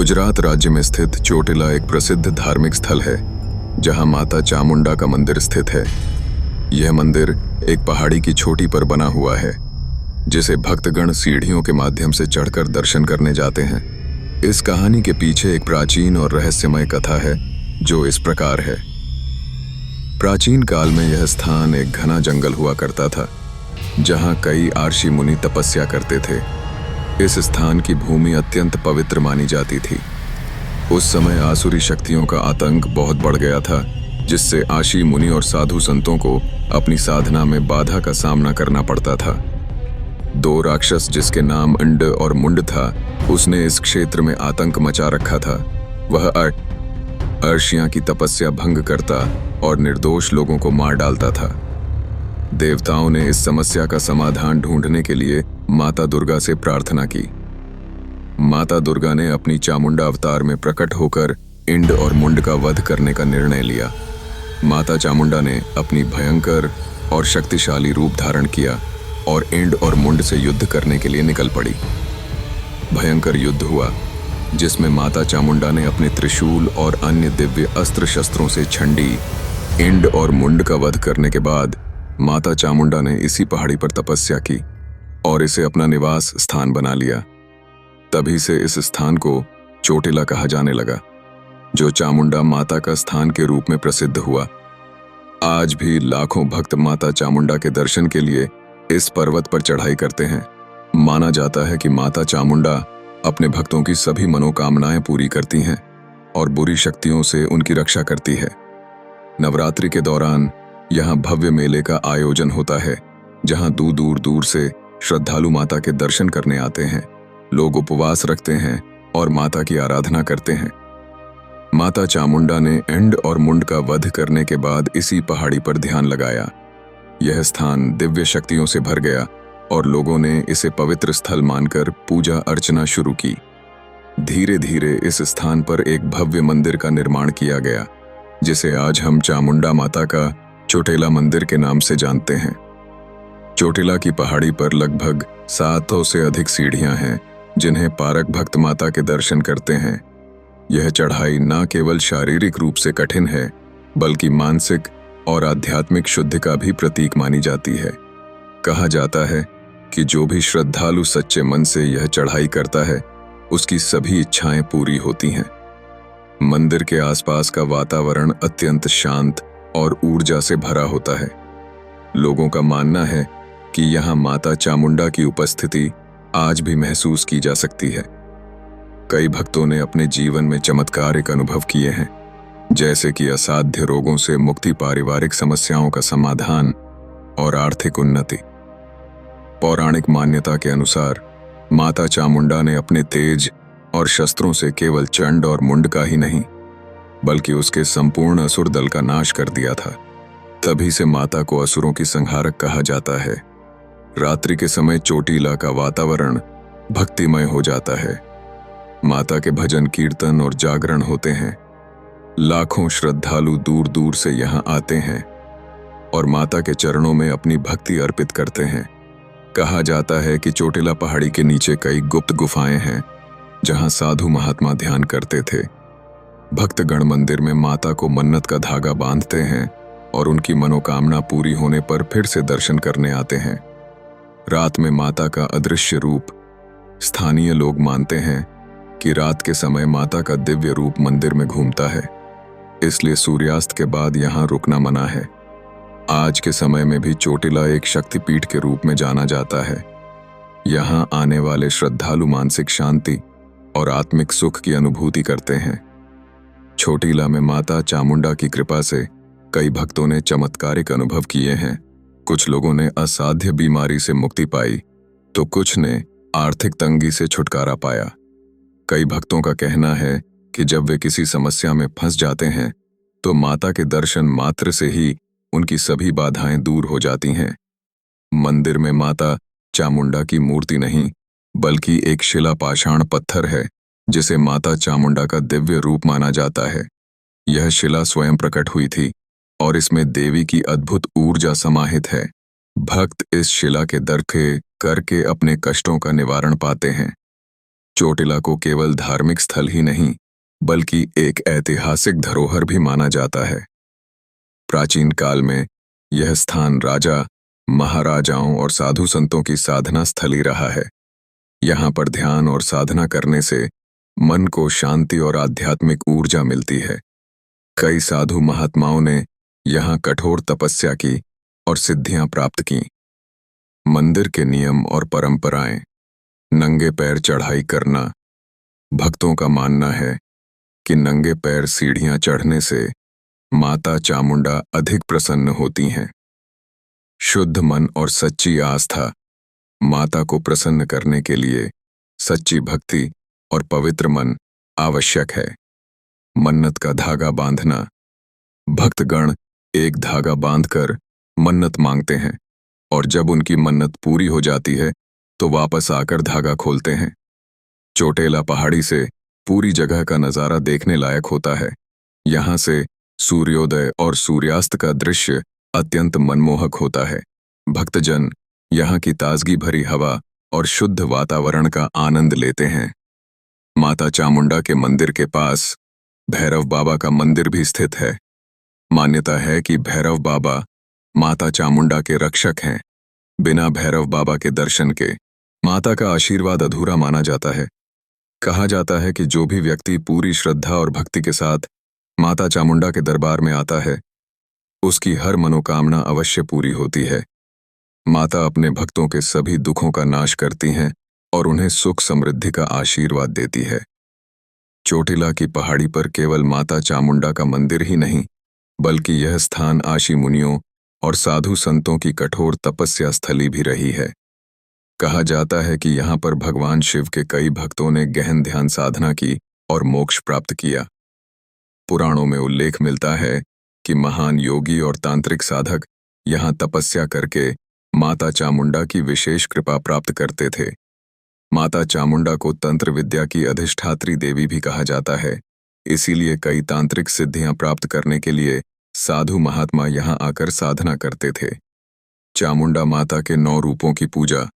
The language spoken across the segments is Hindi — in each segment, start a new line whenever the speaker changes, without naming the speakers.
गुजरात राज्य में स्थित चोटिला एक प्रसिद्ध धार्मिक स्थल है जहां माता चामुंडा का मंदिर स्थित है। यह मंदिर एक पहाड़ी की चोटी पर बना हुआ है जिसे भक्तगण सीढ़ियों के माध्यम से चढ़कर दर्शन करने जाते हैं। इस कहानी के पीछे एक प्राचीन और रहस्यमय कथा है जो इस प्रकार है। प्राचीन काल में यह स्थान एक घना जंगल हुआ करता था जहां कई आर्षि मुनि तपस्या करते थे। इस स्थान की भूमि अत्यंत पवित्र मानी जाती थी। उस समय आसुरी शक्तियों का आतंक बहुत बढ़ गया था जिससे आशी मुनि और साधु संतों को अपनी साधना में बाधा का सामना करना पड़ता था। दो राक्षस जिसके नाम अंड और मुंड था, उसने इस क्षेत्र में आतंक मचा रखा था। वह अर्शियां की तपस्या भंग करता और निर्दोष लोगों को मार डालता था। देवताओं ने इस समस्या का समाधान ढूंढने के लिए माता दुर्गा से प्रार्थना की। माता दुर्गा ने अपनी चामुंडा अवतार में प्रकट होकर इंड और मुंड का वध करने का निर्णय लिया। माता चामुंडा ने अपनी भयंकर और शक्तिशाली रूप धारण किया और इंड और मुंड से युद्ध करने के लिए निकल पड़ी। भयंकर युद्ध हुआ जिसमें माता चामुंडा ने अपने त्रिशूल और अन्य दिव्य अस्त्र शस्त्रों से छंडी इंड और मुंड का वध करने के बाद माता चामुंडा ने इसी पहाड़ी पर तपस्या की और इसे अपना निवास स्थान बना लिया। तभी से इस स्थान को चोटिला कहा जाने लगा, जो चामुंडा माता का स्थान के रूप में प्रसिद्ध हुआ। आज भी लाखों भक्त माता चामुंडा के दर्शन के लिए इस पर्वत पर चढ़ाई करते हैं। माना जाता है कि माता चामुंडा अपने भक्तों की सभी मनोकामनाएं पूरी करती हैं और बुरी शक्तियों से उनकी रक्षा करती है। नवरात्रि के दौरान यहाँ भव्य मेले का आयोजन होता है जहाँ दूर दूर से श्रद्धालु माता के दर्शन करने आते हैं। लोग उपवास रखते हैं और माता की आराधना करते हैं। माता चामुंडा ने इंड और मुंड का वध करने के बाद इसी पहाड़ी पर ध्यान लगाया। यह स्थान दिव्य शक्तियों से भर गया और लोगों ने इसे पवित्र स्थल मानकर पूजा अर्चना शुरू की। धीरे धीरे इस स्थान पर एक भव्य मंदिर का निर्माण किया गया जिसे आज हम चामुंडा माता का चोटिला मंदिर के नाम से जानते हैं। चोटिला की पहाड़ी पर लगभग 700 से अधिक सीढ़ियां हैं जिन्हें पारक भक्त माता के दर्शन करते हैं। यह चढ़ाई न केवल शारीरिक रूप से कठिन है बल्कि मानसिक और आध्यात्मिक शुद्धि का भी प्रतीक मानी जाती है। कहा जाता है कि जो भी श्रद्धालु सच्चे मन से यह चढ़ाई करता है उसकी सभी इच्छाएं पूरी होती हैं। मंदिर के आसपास का वातावरण अत्यंत शांत और ऊर्जा से भरा होता है। लोगों का मानना है कि यहाँ माता चामुंडा की उपस्थिति आज भी महसूस की जा सकती है। कई भक्तों ने अपने जीवन में चमत्कारिक अनुभव किए हैं, जैसे कि असाध्य रोगों से मुक्ति, पारिवारिक समस्याओं का समाधान और आर्थिक उन्नति। पौराणिक मान्यता के अनुसार माता चामुंडा ने अपने तेज और शस्त्रों से केवल चंड और मुंड का ही नहीं बल्कि उसके संपूर्ण असुर दल का नाश कर दिया था। तभी से माता को असुरों की संहारक कहा जाता है। रात्रि के समय चोटिला का वातावरण भक्तिमय हो जाता है। माता के भजन, कीर्तन और जागरण होते हैं। लाखों श्रद्धालु दूर दूर से यहाँ आते हैं और माता के चरणों में अपनी भक्ति अर्पित करते हैं। कहा जाता है कि चोटिला पहाड़ी के नीचे कई गुप्त गुफाएं हैं जहाँ साधु महात्मा ध्यान करते थे। भक्तगण मंदिर में माता को मन्नत का धागा बांधते हैं और उनकी मनोकामना पूरी होने पर फिर से दर्शन करने आते हैं। रात में माता का अदृश्य रूप, स्थानीय लोग मानते हैं कि रात के समय माता का दिव्य रूप मंदिर में घूमता है, इसलिए सूर्यास्त के बाद यहाँ रुकना मना है। आज के समय में भी चोटिला एक शक्तिपीठ के रूप में जाना जाता है। यहाँ आने वाले श्रद्धालु मानसिक शांति और आत्मिक सुख की अनुभूति करते हैं। चोटिला में माता चामुंडा की कृपा से कई भक्तों ने चमत्कारिक अनुभव किए हैं। कुछ लोगों ने असाध्य बीमारी से मुक्ति पाई तो कुछ ने आर्थिक तंगी से छुटकारा पाया। कई भक्तों का कहना है कि जब वे किसी समस्या में फंस जाते हैं तो माता के दर्शन मात्र से ही उनकी सभी बाधाएं दूर हो जाती हैं। मंदिर में माता चामुंडा की मूर्ति नहीं बल्कि एक शिला पाषाण पत्थर है जिसे माता चामुंडा का दिव्य रूप माना जाता है। यह शिला स्वयं प्रकट हुई थी और इसमें देवी की अद्भुत ऊर्जा समाहित है। भक्त इस शिला के दर्शन करके अपने कष्टों का निवारण पाते हैं। चोटिला को केवल धार्मिक स्थल ही नहीं बल्कि एक ऐतिहासिक धरोहर भी माना जाता है। प्राचीन काल में यह स्थान राजा, महाराजाओं और साधु संतों की साधना स्थली रहा है। यहाँ पर ध्यान और साधना करने से मन को शांति और आध्यात्मिक ऊर्जा मिलती है। कई साधु महात्माओं ने यहाँ कठोर तपस्या की और सिद्धियां प्राप्त की। मंदिर के नियम और परंपराएं। नंगे पैर चढ़ाई करना। भक्तों का मानना है कि नंगे पैर सीढ़ियां चढ़ने से माता चामुंडा अधिक प्रसन्न होती हैं। शुद्ध मन और सच्ची आस्था। माता को प्रसन्न करने के लिए सच्ची भक्ति और पवित्र मन आवश्यक है। मन्नत का धागा बांधना। भक्तगण एक धागा बांधकर मन्नत मांगते हैं और जब उनकी मन्नत पूरी हो जाती है तो वापस आकर धागा खोलते हैं। चोटेला पहाड़ी से पूरी जगह का नज़ारा देखने लायक होता है। यहाँ से सूर्योदय और सूर्यास्त का दृश्य अत्यंत मनमोहक होता है। भक्तजन यहाँ की ताजगी भरी हवा और शुद्ध वातावरण का आनंद लेते हैं। माता चामुंडा के मंदिर के पास भैरव बाबा का मंदिर भी स्थित है। मान्यता है कि भैरव बाबा माता चामुंडा के रक्षक हैं। बिना भैरव बाबा के दर्शन के माता का आशीर्वाद अधूरा माना जाता है। कहा जाता है कि जो भी व्यक्ति पूरी श्रद्धा और भक्ति के साथ माता चामुंडा के दरबार में आता है, उसकी हर मनोकामना अवश्य पूरी होती है। माता अपने भक्तों के सभी दुखों का नाश करती हैं और उन्हें सुख समृद्धि का आशीर्वाद देती है। चोटिला की पहाड़ी पर केवल माता चामुंडा का मंदिर ही नहीं, बल्कि यह स्थान आशी मुनियों और साधु संतों की कठोर तपस्या स्थली भी रही है। कहा जाता है कि यहाँ पर भगवान शिव के कई भक्तों ने गहन ध्यान साधना की और मोक्ष प्राप्त किया। पुराणों में उल्लेख मिलता है कि महान योगी और तांत्रिक साधक यहाँ तपस्या करके माता चामुंडा की विशेष कृपा प्राप्त करते थे। माता चामुंडा को तंत्र विद्या की अधिष्ठात्री देवी भी कहा जाता है, इसीलिए कई तांत्रिक सिद्धियां प्राप्त करने के लिए साधु महात्मा यहाँ आकर साधना करते थे। चामुंडा माता के 9 रूपों की पूजा।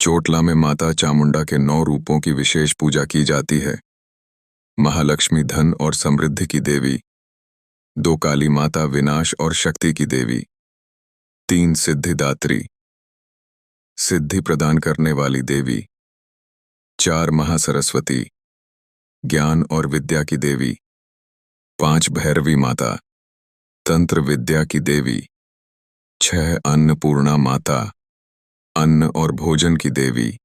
चोटला में माता चामुंडा के 9 रूपों की विशेष पूजा की जाती है। महालक्ष्मी धन और समृद्धि की देवी, 2 काली माता विनाश और शक्ति की देवी, 3 सिद्धिदात्री, सिद्धि प्रदान करने वाली देवी, 4 महासरस्वती, ज्ञान और विद्या की देवी, 5 भैरवी माता, तंत्र विद्या की देवी, 6 अन्नपूर्णा माता, अन्न और भोजन की देवी,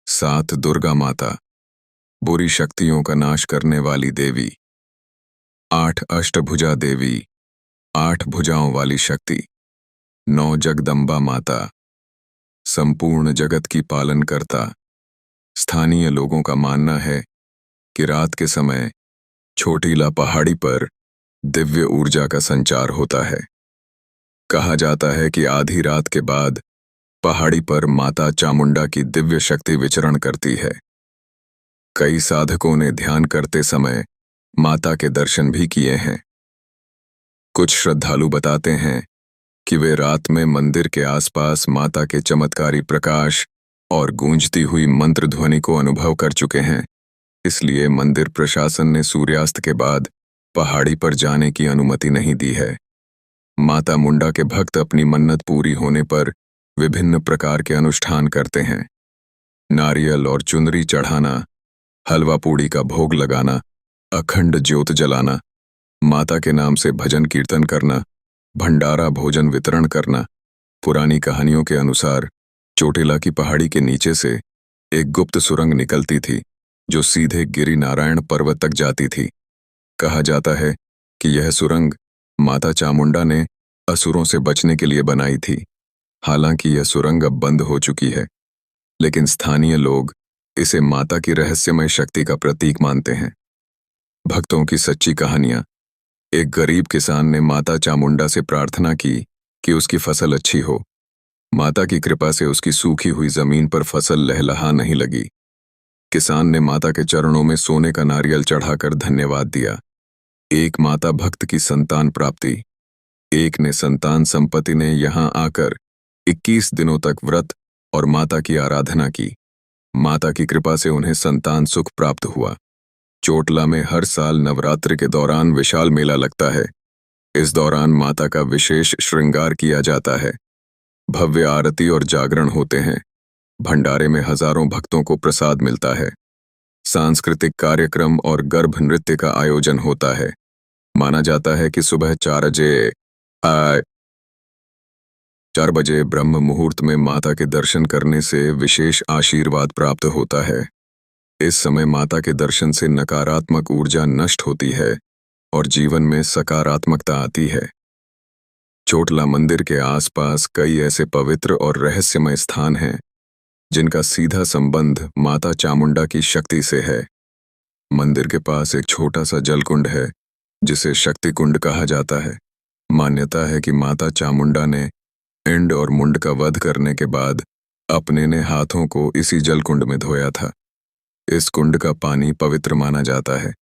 7 दुर्गा माता, बुरी शक्तियों का नाश करने वाली देवी, 8 अष्टभुजा देवी, 8 भुजाओं वाली शक्ति, 9 जगदम्बा माता, संपूर्ण जगत की पालन करता। स्थानीय लोगों का मानना है कि रात के समय चोटिला पहाड़ी पर दिव्य ऊर्जा का संचार होता है। कहा जाता है कि आधी रात के बाद पहाड़ी पर माता चामुंडा की दिव्य शक्ति विचरण करती है। कई साधकों ने ध्यान करते समय माता के दर्शन भी किए हैं। कुछ श्रद्धालु बताते हैं कि वे रात में मंदिर के आसपास माता के चमत्कारी प्रकाश और गूंजती हुई मंत्र ध्वनि को अनुभव कर चुके हैं। इसलिए मंदिर प्रशासन ने सूर्यास्त के बाद पहाड़ी पर जाने की अनुमति नहीं दी है। माता मुंडा के भक्त अपनी मन्नत पूरी होने पर विभिन्न प्रकार के अनुष्ठान करते हैं। नारियल और चुनरी चढ़ाना, हलवा पूड़ी का भोग लगाना, अखंड ज्योत जलाना, माता के नाम से भजन कीर्तन करना, भंडारा भोजन वितरण करना। पुरानी कहानियों के अनुसार चोटिला की पहाड़ी के नीचे से एक गुप्त सुरंग निकलती थी जो सीधे गिरि नारायण पर्वत तक जाती थी। कहा जाता है कि यह सुरंग माता चामुंडा ने असुरों से बचने के लिए बनाई थी। हालांकि यह सुरंग अब बंद हो चुकी है, लेकिन स्थानीय लोग इसे माता की रहस्यमय शक्ति का प्रतीक मानते हैं। भक्तों की सच्ची कहानियां। एक गरीब किसान ने माता चामुंडा से प्रार्थना की कि उसकी फसल अच्छी हो। माता की कृपा से उसकी सूखी हुई जमीन पर फसल लहलहा नहीं लगी। किसान ने माता के चरणों में सोने का नारियल चढ़ाकर धन्यवाद दिया। एक माता भक्त की संतान प्राप्ति। एक ने संतान संपत्ति ने यहाँ आकर 21 दिनों तक व्रत और माता की आराधना की। माता की कृपा से उन्हें संतान सुख प्राप्त हुआ। चोटला में हर साल नवरात्रि के दौरान विशाल मेला लगता है। इस दौरान माता का विशेष श्रृंगार किया जाता है। भव्य आरती और जागरण होते हैं। भंडारे में हजारों भक्तों को प्रसाद मिलता है। सांस्कृतिक कार्यक्रम और गर्भ नृत्य का आयोजन होता है। माना जाता है कि सुबह 4 बजे ब्रह्म मुहूर्त में माता के दर्शन करने से विशेष आशीर्वाद प्राप्त होता है। इस समय माता के दर्शन से नकारात्मक ऊर्जा नष्ट होती है और जीवन में सकारात्मकता आती है। चोटला मंदिर के आसपास कई ऐसे पवित्र और रहस्यमय स्थान हैं जिनका सीधा संबंध माता चामुंडा की शक्ति से है। मंदिर के पास एक छोटा सा जलकुंड है जिसे शक्ति कुंड कहा जाता है। मान्यता है कि माता चामुंडा ने इंड और मुंड का वध करने के बाद अपने ने हाथों को इसी जलकुंड में धोया था। इस कुंड का पानी पवित्र माना जाता है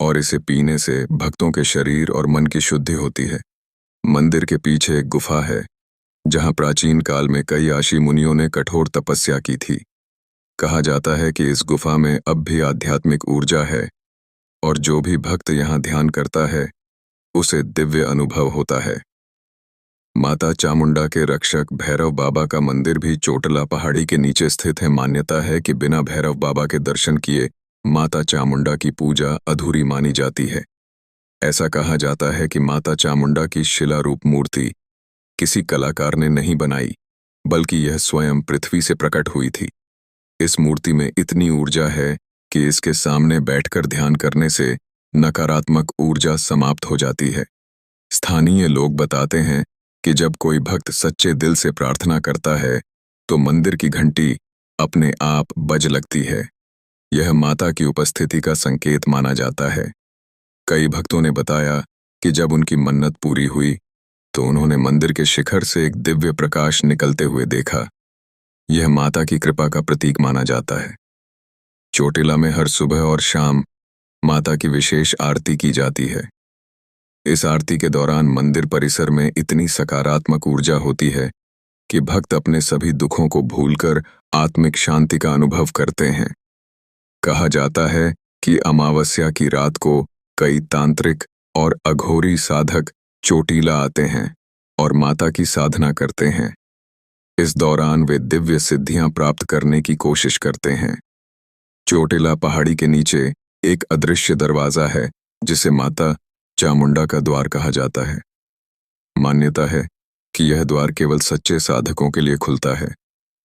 और इसे पीने से भक्तों के शरीर और मन की शुद्धि होती है। मंदिर के पीछे एक गुफा है जहां प्राचीन काल में कई आशी मुनियों ने कठोर तपस्या की थी। कहा जाता है कि इस गुफा में अब भी आध्यात्मिक ऊर्जा है और जो भी भक्त यहां ध्यान करता है उसे दिव्य अनुभव होता है। माता चामुंडा के रक्षक भैरव बाबा का मंदिर भी चोटला पहाड़ी के नीचे स्थित है। मान्यता है कि बिना भैरव बाबा के दर्शन किए माता चामुंडा की पूजा अधूरी मानी जाती है। ऐसा कहा जाता है कि माता चामुंडा की शिला रूप मूर्ति किसी कलाकार ने नहीं बनाई, बल्कि यह स्वयं पृथ्वी से प्रकट हुई थी। इस मूर्ति में इतनी ऊर्जा है कि इसके सामने बैठकर ध्यान करने से नकारात्मक ऊर्जा समाप्त हो जाती है। स्थानीय लोग बताते हैं कि जब कोई भक्त सच्चे दिल से प्रार्थना करता है तो मंदिर की घंटी अपने आप बज लगती है। यह माता की उपस्थिति का संकेत माना जाता है। कई भक्तों ने बताया कि जब उनकी मन्नत पूरी हुई तो उन्होंने मंदिर के शिखर से एक दिव्य प्रकाश निकलते हुए देखा। यह माता की कृपा का प्रतीक माना जाता है। चोटिला में हर सुबह और शाम माता की विशेष आरती की जाती है। इस आरती के दौरान मंदिर परिसर में इतनी सकारात्मक ऊर्जा होती है कि भक्त अपने सभी दुखों को भूलकर आत्मिक शांति का अनुभव करते हैं। कहा जाता है कि अमावस्या की रात को कई तांत्रिक और अघोरी साधक चोटिला आते हैं और माता की साधना करते हैं। इस दौरान वे दिव्य सिद्धियां प्राप्त करने की कोशिश करते हैं। चोटिला पहाड़ी के नीचे एक अदृश्य दरवाजा है जिसे माता चामुंडा का द्वार कहा जाता है। मान्यता है कि यह द्वार केवल सच्चे साधकों के लिए खुलता है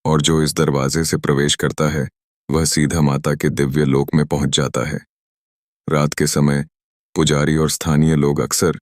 और जो इस दरवाजे से प्रवेश करता है वह सीधा माता के दिव्य लोक में पहुंच जाता है। रात के समय पुजारी और स्थानीय लोग अक्सर